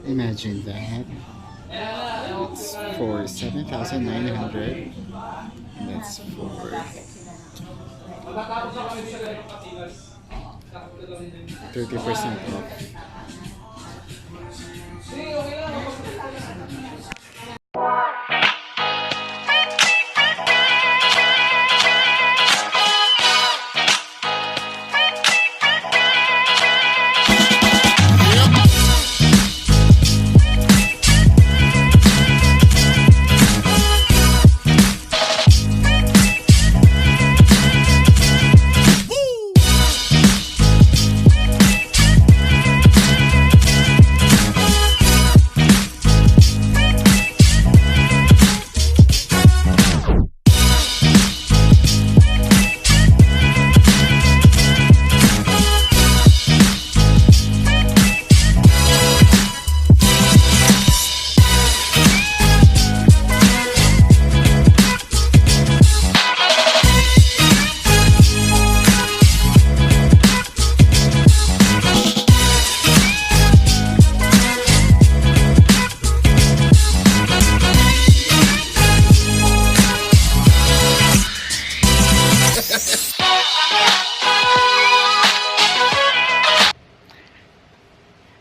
Imagine that. It's for 7,900. That's for 30% off.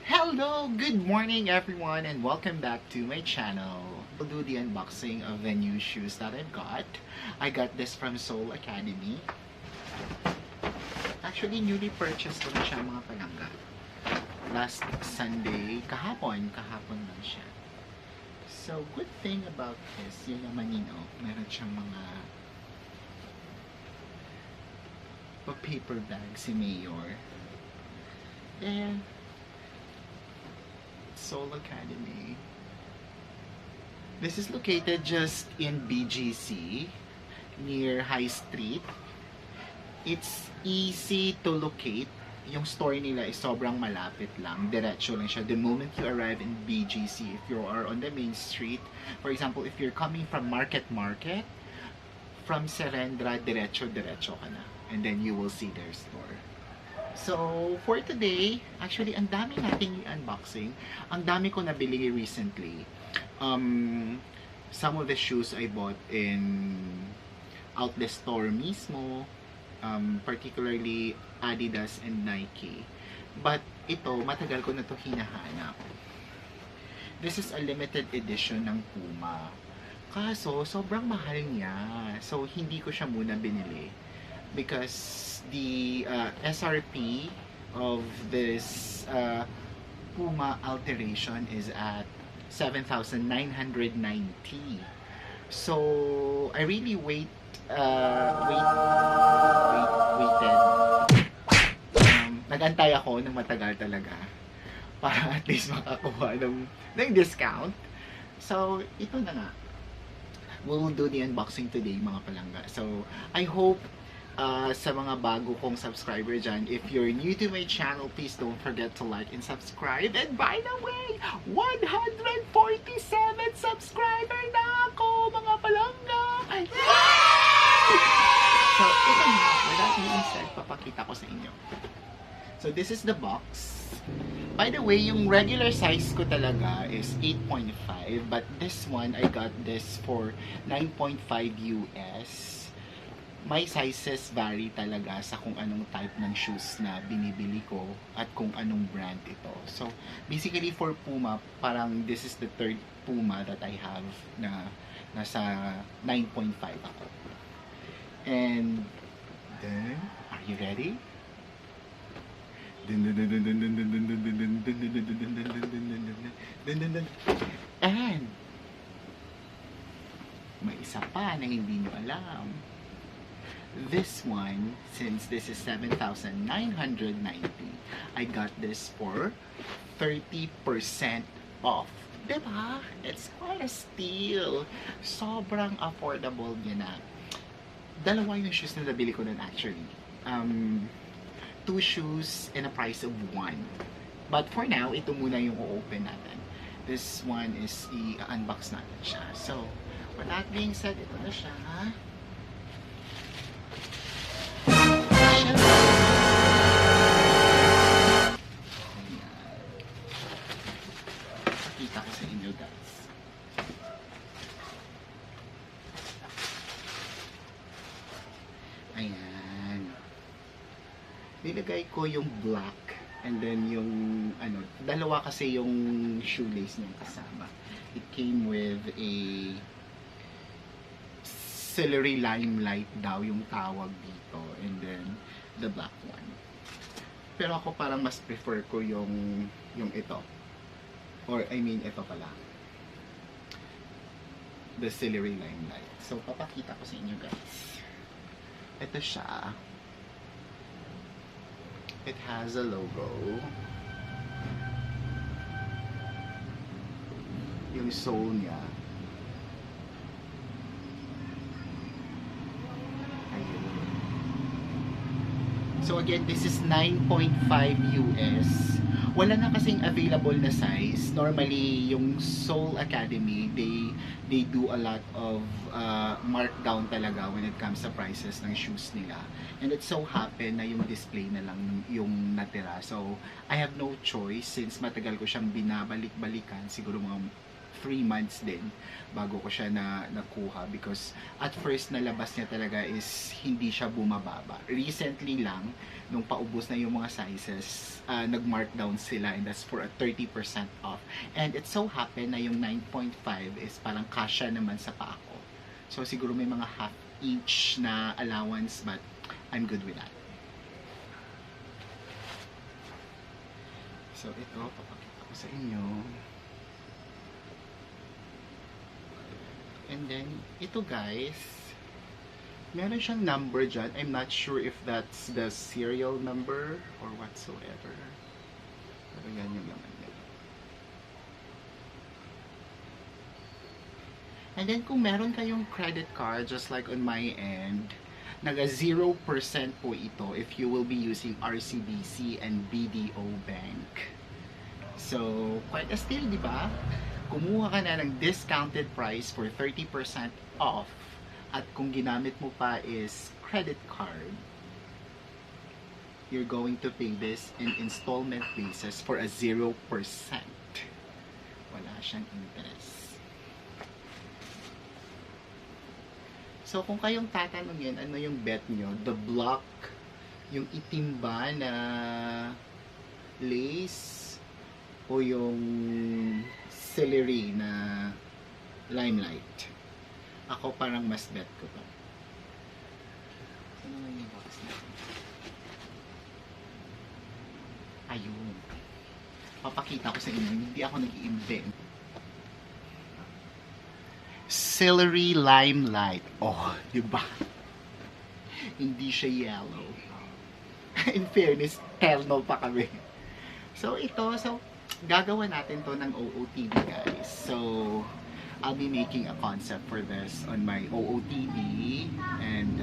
Hello, good morning everyone, and welcome back to my channel. We'll do the unboxing of the new shoes that I've got. I got this from Seoul Academy. Actually, newly purchased ko na siya mga palangga. Last Sunday, kahapon lang siya. So, good thing about this, yun naman meron siyang mga paper bag si Mayor. And Seoul Academy. This is located just in BGC, near High Street. It's easy to locate. Yung store nila is sobrang malapit lang. Diretso lang siya. The moment you arrive in BGC, if you are on the main street, for example, if you're coming from Market, from Serendra, diretso ka na. And then you will see their store. So, for today, actually, ang dami nating unboxing. Ang dami ko nabili recently. Some of the shoes I bought in outlet store mismo, particularly Adidas and Nike. But ito, matagal ko na to hinahanap. This is a limited edition ng Puma. Kaso, sobrang mahal niya. So, hindi ko siya muna binili. Because the SRP of this Puma alteration is at 7,990. So I really waited nagantay ako ng matagal talaga para at least makakuha ng discount. So ito na nga, we'll do the unboxing today mga palangga. So I hope sa mga bago kong subscriber dyan, if you're new to my channel, please don't forget to like and subscribe. And by the way, 147 subscriber na ako, mga palangga! Yay! So, ito na, without being said, papakita ko sa inyo. So, this is the box. By the way, yung regular size ko talaga is 8.5, but this one, I got this for 9.5 US. My sizes vary talaga sa kung anong type ng shoes na binibili ko at kung anong brand ito. So, basically for Puma, parang this is the third Puma that I have na nasa 9.5 ako. And then, are you ready? And may isa pa na hindi nyo alam. This one, since this is 7,990, I got this for 30% off. Diba? It's quite a steal. Sobrang affordable niya na. Dalawa yung shoes na nabili ko nun actually. 2 shoes in a price of 1. But for now, ito muna yung o-open natin. This one is i-unbox natin siya. So, with that being said, ito na siya. Ayan. Nilagay ko yung black and then yung ano, dalawa kasi yung shoelace niya kasama. It came with a celery limelight daw yung tawag dito, and then the black one. Pero ako parang mas prefer ko yung ito. Or I mean ito pala. The celery limelight. So papakita ko sa inyo guys. Ito siya. It has a logo. Yung soul niya. Ayun. So again, this is 9.5 US. Wala na kasing available na size. Normally, yung Seoul Academy, they do a lot of markdown talaga when it comes sa prices ng shoes nila. And it so happen na yung display na lang yung natira. So, I have no choice since matagal ko siyang binabalik-balikan. Siguro mga 3 months din bago ko siya nakuha, because at first nalabas niya talaga is hindi siya bumababa. Recently lang, nung paubos na yung mga sizes, nag-markdown sila, and that's for a 30% off. And it so happen na yung 9.5 is parang kasya naman sa paa ko. So siguro may mga half inch na allowance, but I'm good with that. So ito, papakita ko sa inyo. And then, ito guys, meron siyang number dyan. I'm not sure if that's the serial number or whatsoever. Pero yan yung naman niya. And then, kung meron kayong credit card, just like on my end, naga 0% po ito if you will be using RCBC and BDO Bank. So, quite a steal, di ba? Kumuha ka na ng discounted price for 30% off, at kung ginamit mo pa is credit card, you're going to pay this in installment basis for a 0%. Wala siyang interest. So kung kayong tatanungin ano yung bet nyo, the block, yung itim ba na lace, o yung celery na limelight, ako parang mas bet ko to. Ano yung box natin? Ayun. Papakita ko sa inyo, hindi ako nag-i-invent. Celery limelight. Oh, diba? Hindi siya yellow. In fairness, terno pa kami. So, ito, gagawa natin to ng OOTD guys. So, I'll be making a concept for this on my OOTD, and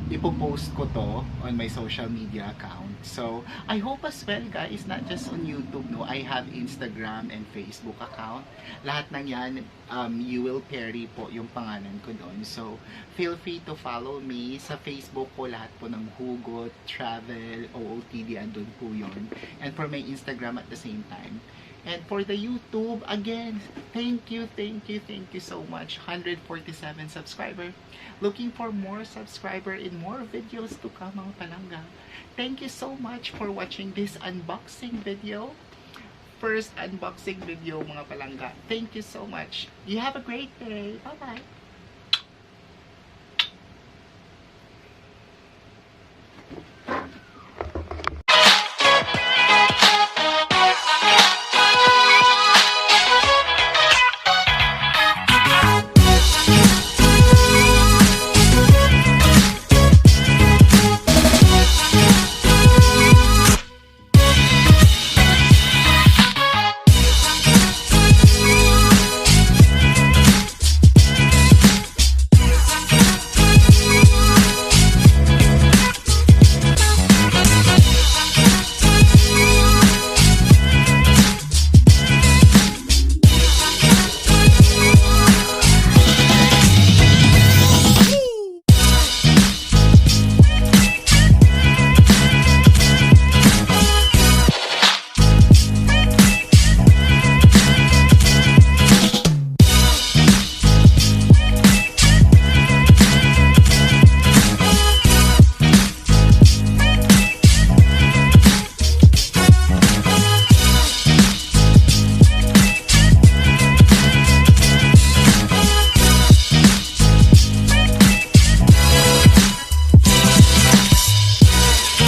ipopost ko to on my social media account. So, I hope as well guys, not just on YouTube, no, I have Instagram and Facebook account. Lahat ng yan, ᴜᴜᴜᴜ po yung pangalan ko doon. So, feel free to follow me sa Facebook ko, lahat po ng hugot, travel, OOTD, andun po yun. And for my Instagram at the same time. And for the YouTube, again, thank you so much. 147 subscriber. Looking for more subscriber and more videos to come, mga palangga. Thank you so much for watching this unboxing video. First unboxing video, mga palangga. Thank you so much. You have a great day. Bye-bye.